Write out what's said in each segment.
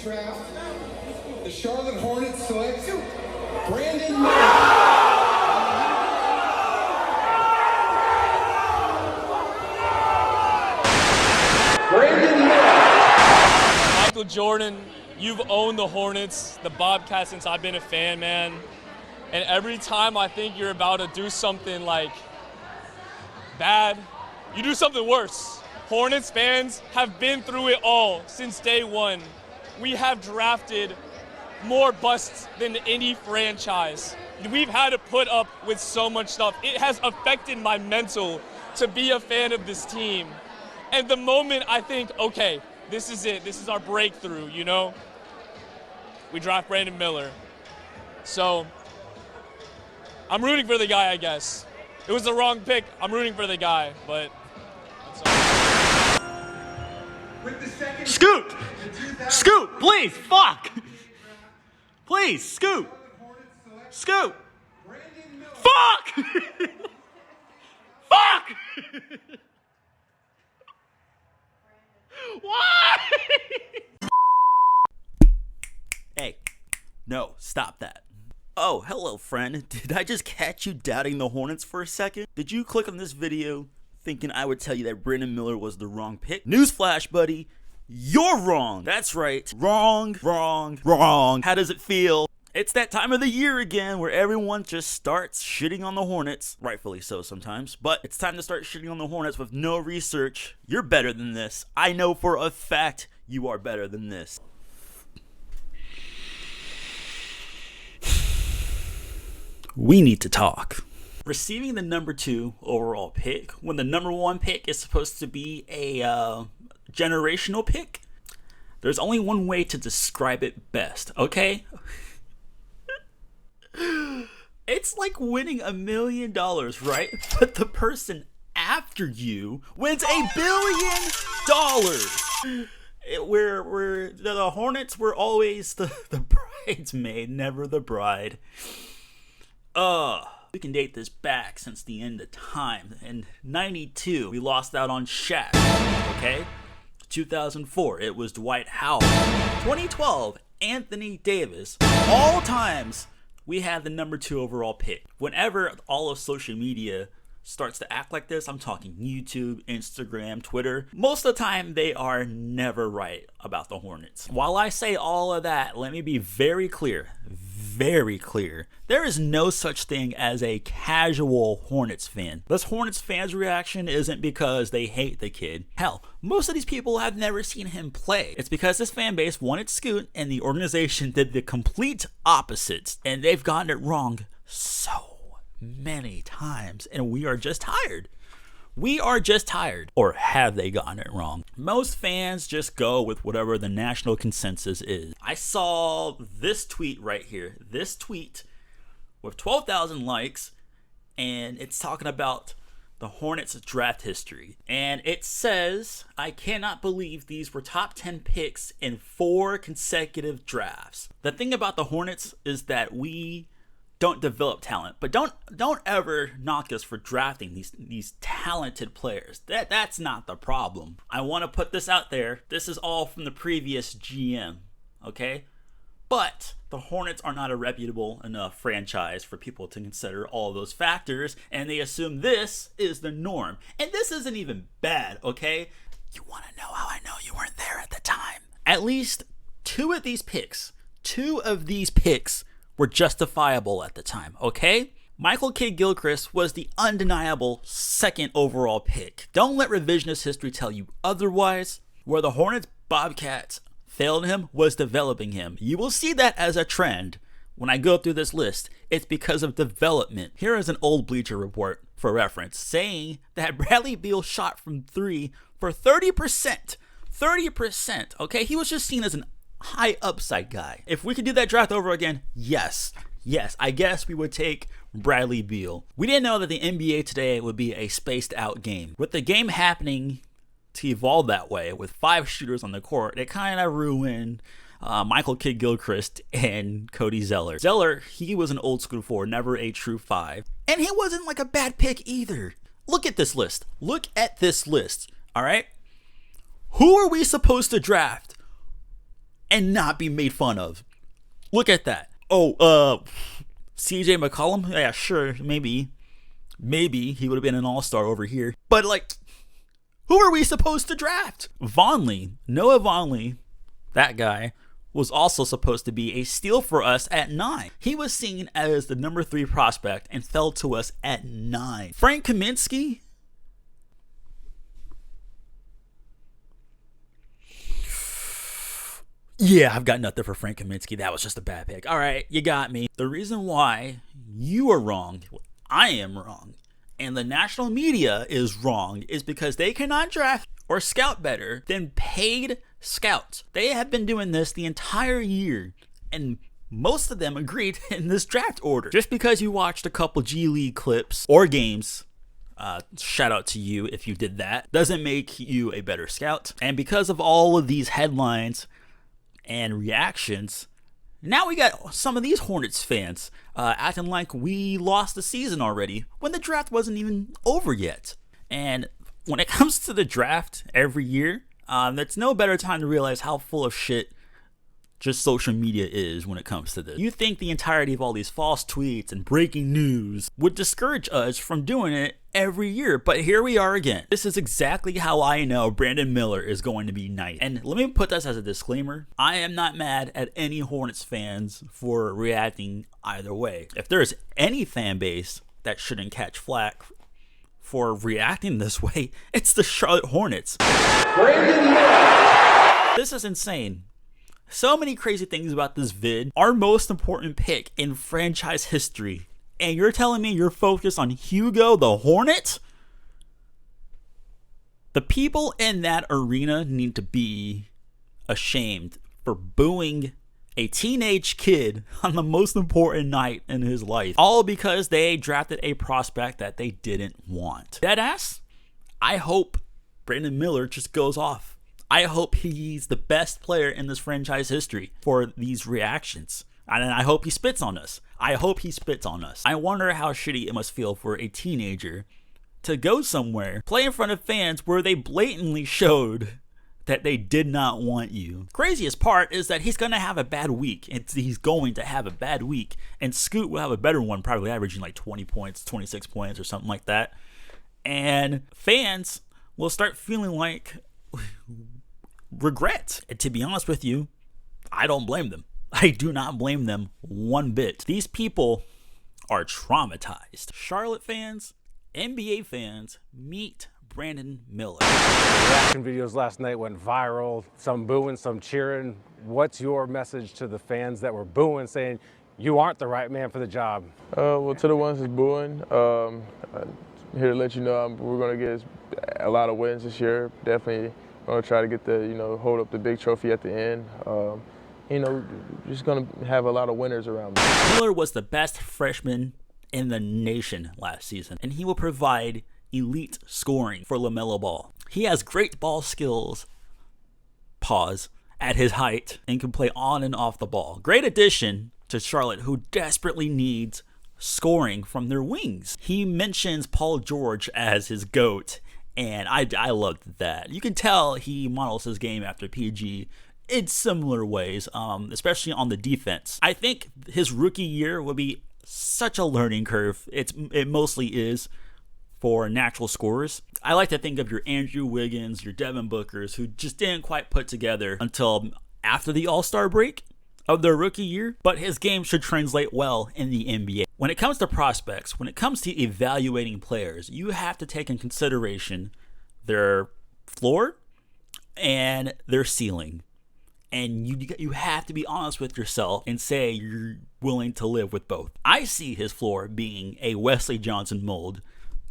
draft, the Charlotte Hornets select Brandon Miller. Michael Jordan, you've owned the Hornets, the Bobcats, since I've been a fan, man. And every time I think you're about to do something like bad, you do something worse. Hornets fans have been through it all since day one. We have drafted more busts than any franchise. We've had to put up with so much stuff. It has affected my mental to be a fan of this team. And the moment I think, okay, this is it, this is our breakthrough, you know? We draft Brandon Miller. So, I'm rooting for the guy, I guess. It was the wrong pick. I'm rooting for the guy, but that's all. Scoot! Scoot, please, fuck! Please, Scoot! Scoot! Fuck! Fuck! Why? Hey, no, stop that. Oh, hello, friend. Did I just catch you doubting the Hornets for a second? Did you click on this video thinking I would tell you that Brandon Miller was the wrong pick? Newsflash, buddy. You're wrong. That's right. Wrong, wrong, wrong. How does it feel? It's that time of the year again where everyone just starts shitting on the Hornets. Rightfully so sometimes. But it's time to start shitting on the Hornets with no research. You're better than this. I know for a fact you are better than this. We need to talk. Receiving the number 2 overall pick when the number 1 pick is supposed to be a generational pick, there's only one way to describe it best, okay? It's like winning $1 million, right? But the person after you wins $1 billion. We're the Hornets were always the bridesmaid, never the bride. We can date this back since the end of time. In '92, we lost out on Shaq, okay? 2004, it was Dwight Howard. 2012, Anthony Davis. All times, we had the number 2 overall pick. Whenever all of social media starts to act like this, I'm talking YouTube, Instagram, Twitter, most of the time they are never right about the Hornets. While I say all of that, let me be very clear. There is no such thing as a casual Hornets fan. This Hornets fans' reaction isn't because they hate the kid. Hell, most of these people have never seen him play. It's because this fan base wanted Scoot and the organization did the complete opposites, and they've gotten it wrong so many times, and we are just tired. Or have they gotten it wrong? Most fans just go with whatever the national consensus is. I saw this tweet right here. This tweet with 12,000 likes, and it's talking about the Hornets draft history. And it says, I cannot believe these were top 10 picks in 4 consecutive drafts. The thing about the Hornets is that we don't develop talent, but don't ever knock us for drafting these talented players. That's not the problem. I want to put this out there. This is all from the previous GM, okay? But the Hornets are not a reputable enough franchise for people to consider all those factors, and they assume this is the norm. And this isn't even bad, okay? You want to know how I know you weren't there at the time? At least 2 of these picks were justifiable at the time, okay? Michael Kidd-Gilchrist was the undeniable 2nd overall pick. Don't let revisionist history tell you otherwise. Where the Hornets Bobcats failed him was developing him. You will see that as a trend. When I go through this list, it's because of development. Here is an old Bleacher Report for reference saying that Bradley Beal shot from 3 for 30%. 30%, okay? He was just seen as an high upside guy. If we could do that draft over again, yes, I guess we would take Bradley Beal. We didn't know that the NBA today would be a spaced out game. With the game happening to evolve that way, with 5 shooters on the court, it kind of ruined Michael Kidd-Gilchrist and Cody Zeller. Zeller, he was an old school 4, never a true 5. And he wasn't like a bad pick either. Look at this list. All right? Who are we supposed to draft and not be made fun of. Look at that. Oh, CJ McCollum? Yeah, sure, maybe he would have been an all-star over here. But, like, who are we supposed to draft? Noah Vonleh, that guy, was also supposed to be a steal for us at 9. He was seen as the number 3 prospect and fell to us at 9. Frank Kaminsky? Yeah, I've got nothing for Frank Kaminsky. That was just a bad pick. All right, you got me. The reason why you are wrong, I am wrong, and the national media is wrong is because they cannot draft or scout better than paid scouts. They have been doing this the entire year, and most of them agreed in this draft order. Just because you watched a couple G League clips or games, shout out to you if you did that, doesn't make you a better scout. And because of all of these headlines and reactions, now we got some of these Hornets fans acting like we lost the season already when the draft wasn't even over yet. And when it comes to the draft every year, there's no better time to realize how full of shit just social media is when it comes to this. You think the entirety of all these false tweets and breaking news would discourage us from doing it every year, but here we are again. This is exactly how I know Brandon Miller is going to be nice. And let me put this as a disclaimer. I am not mad at any Hornets fans for reacting either way. If there's any fan base that shouldn't catch flack for reacting this way, it's the Charlotte Hornets. Brandon Miller. This is insane. So many crazy things about this vid. Our most important pick in franchise history. And you're telling me you're focused on Hugo the Hornet? The people in that arena need to be ashamed for booing a teenage kid on the most important night in his life. All because they drafted a prospect that they didn't want. Deadass, I hope Brandon Miller just goes off. I hope he's the best player in this franchise history for these reactions. And I hope he spits on us. I wonder how shitty it must feel for a teenager to go somewhere, play in front of fans where they blatantly showed that they did not want you. Craziest part is that he's going to have a bad week. He's going to have a bad week. And Scoot will have a better one, probably averaging like 20 points, 26 points or something like that. And fans will start feeling like regret. And to be honest with you, I don't blame them. I do not blame them one bit. These people are traumatized. Charlotte fans, NBA fans, meet Brandon Miller. Reaction videos last night went viral. Some booing, some cheering. What's your message to the fans that were booing, saying you aren't the right man for the job? Well, to the ones that's booing, I'm here to let you know we're going to get a lot of wins this year. Definitely going to try to get hold up the big trophy at the end. Just going to have a lot of winners around me. Miller was the best freshman in the nation last season, and he will provide elite scoring for LaMelo Ball. He has great ball skills, at his height, and can play on and off the ball. Great addition to Charlotte, who desperately needs scoring from their wings. He mentions Paul George as his GOAT, and I loved that. You can tell he models his game after PG in similar ways, especially on the defense. I think his rookie year will be such a learning curve. It mostly is for natural scorers. I like to think of your Andrew Wiggins, your Devin Bookers, who just didn't quite put together until after the All-Star break of their rookie year, but his game should translate well in the NBA. When it comes to prospects, when it comes to evaluating players, you have to take in consideration their floor and their ceiling. And you have to be honest with yourself and say you're willing to live with both. I see his floor being a Wesley Johnson mold.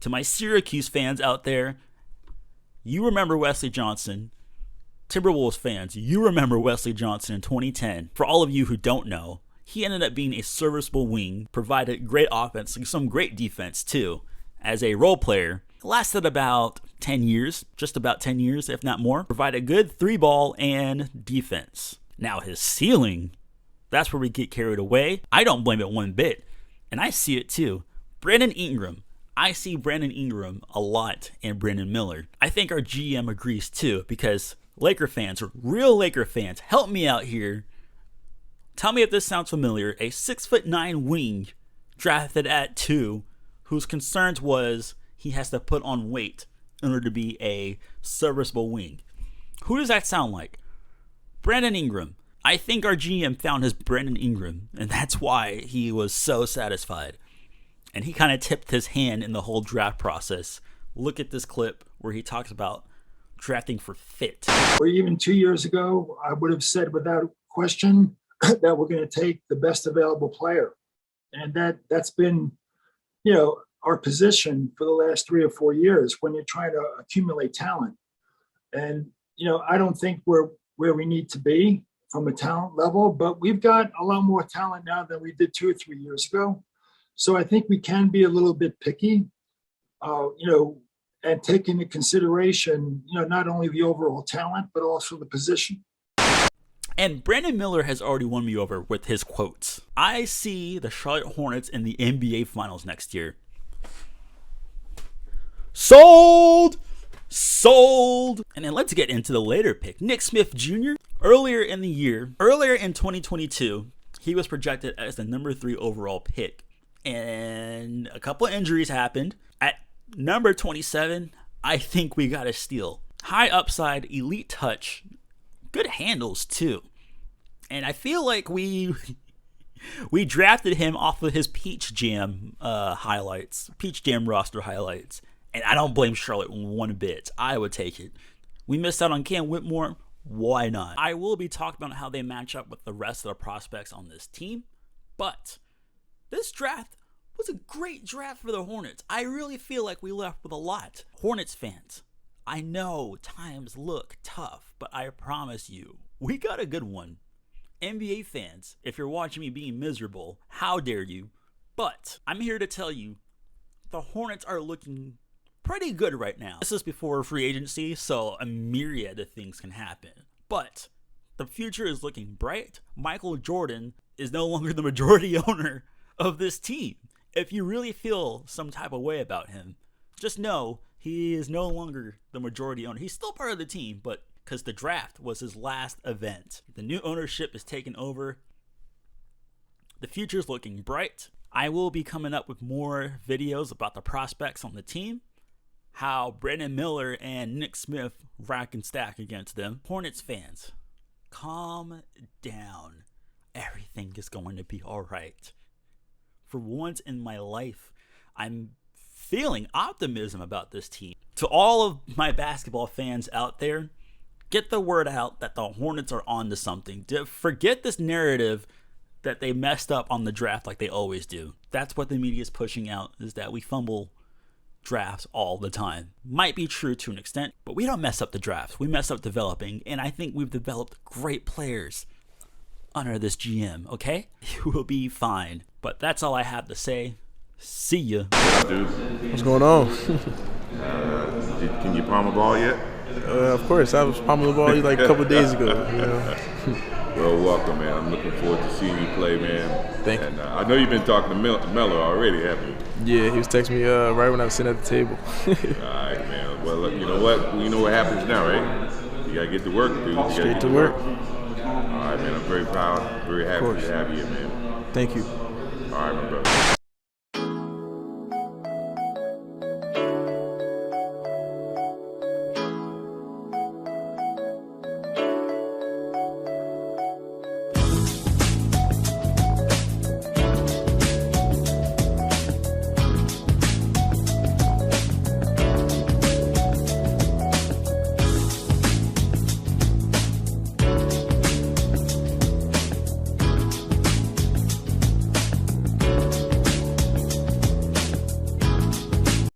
To my Syracuse fans out there, you remember Wesley Johnson. Timberwolves fans, you remember Wesley Johnson in 2010. For all of you who don't know, he ended up being a serviceable wing, provided great offense and some great defense too. As a role player, lasted about 10 years, just about 10 years, if not more. Provided good 3-ball and defense. Now his ceiling, that's where we get carried away. I don't blame it one bit, and I see it too. Brandon Ingram. I see Brandon Ingram a lot in Brandon Miller. I think our GM agrees too, because Laker fans, or real Laker fans, help me out here. Tell me if this sounds familiar. A 6'9" wing drafted at 2, whose concerns was he has to put on weight in order to be a serviceable wing. Who does that sound like? Brandon Ingram. I think our GM found his Brandon Ingram, and that's why he was so satisfied. And he kind of tipped his hand in the whole draft process. Look at this clip where he talks about drafting for fit. Or even 2 years ago, I would have said without question that we're going to take the best available player. And that's been, our position for the last 3 or 4 years when you're trying to accumulate talent. And, I don't think we're where we need to be from a talent level, but we've got a lot more talent now than we did 2 or 3 years ago. So I think we can be a little bit picky, and take into consideration, not only the overall talent, but also the position. And Brandon Miller has already won me over with his quotes. I see the Charlotte Hornets in the NBA Finals next year. Sold! Sold! And then let's get into the later pick. Nick Smith Jr. Earlier in 2022, he was projected as the number 3 overall pick. And a couple of injuries happened. At number 27, I think we got a steal. High upside, elite touch, good handles too. And I feel like we drafted him off of his Peach Jam Peach Jam roster highlights. And I don't blame Charlotte one bit. I would take it. We missed out on Cam Whitmore. Why not? I will be talking about how they match up with the rest of the prospects on this team. But this draft was a great draft for the Hornets. I really feel like we left with a lot. Hornets fans, I know times look tough, but I promise you, we got a good one. NBA fans, if you're watching me being miserable, how dare you? But I'm here to tell you, the Hornets are looking pretty good right now. This is before free agency, so a myriad of things can happen. But the future is looking bright. Michael Jordan is no longer the majority owner of this team. If you really feel some type of way about him, just know he is no longer the majority owner. He's still part of the team, but because the draft was his last event. The new ownership is taking over. The future is looking bright. I will be coming up with more videos about the prospects on the team, how Brandon Miller and Nick Smith rack and stack against them. Hornets fans, calm down. Everything is going to be all right. For once in my life, I'm feeling optimism about this team. To all of my basketball fans out there, get the word out that the Hornets are on to something. Forget this narrative that they messed up on the draft like they always do. That's what the media is pushing out, is that we fumble drafts all the time. Might be true to an extent, but we don't mess up the drafts. We mess up developing, and I think we've developed great players under this GM, okay? You will be fine. But that's all I have to say. See ya. Dude, What's going on? can you palm a ball yet? Of course, I was palming the ball like a couple of days ago. Well, welcome, man. I'm looking forward to seeing you play, man. Thank you. And I know you've been talking to Melo already, haven't you? Yeah, he was texting me right when I was sitting at the table. All right, man. Well, look, you know what? You know what happens now, right? You gotta get to work, dude. You gotta Straight get to work. All right, man. I'm very proud, very happy to have you, man. Thank you. All right, my brother.